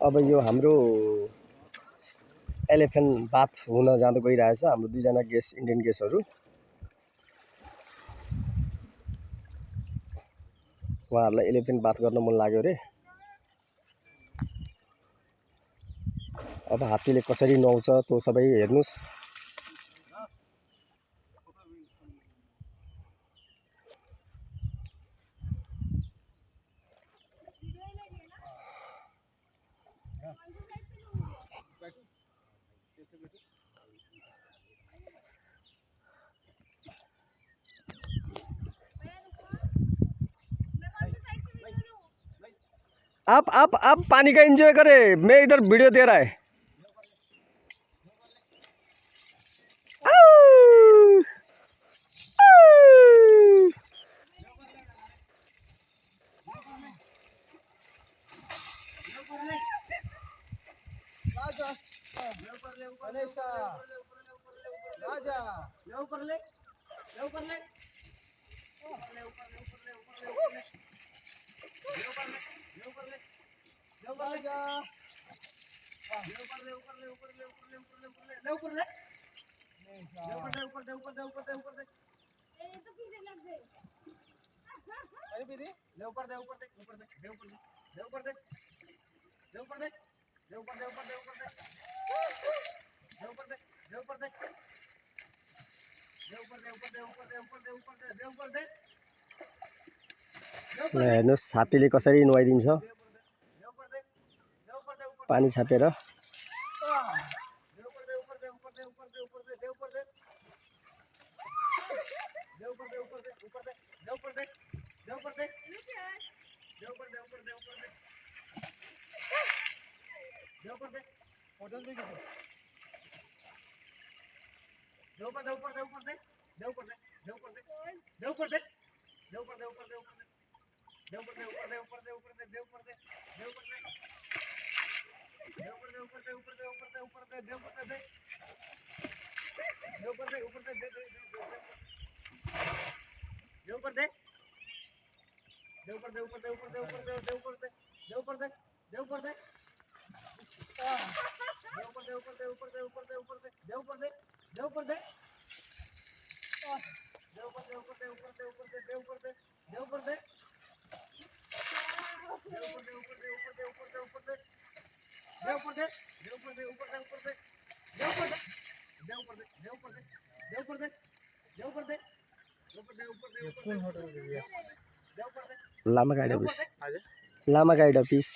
अब यो हाम्रो elephant bath हुन जाँदै गइरहेछ हाम्रो दुईजना गेस्ट इन्डियन गेस्टहरू उहाँहरूलाई एलिफेन्ट बाथ गर्न मन लाग्यो रे अब हात्तीले कसरी नुहाउँछ त्यो सबै हेर्नुस् आप पानी का एंजॉय करे मैं इधर वीडियो दे रहा है हेर्नुस् हात्तीले कसरी नुहाइदिन्छ पानी छापेर लामा गाइड अफिस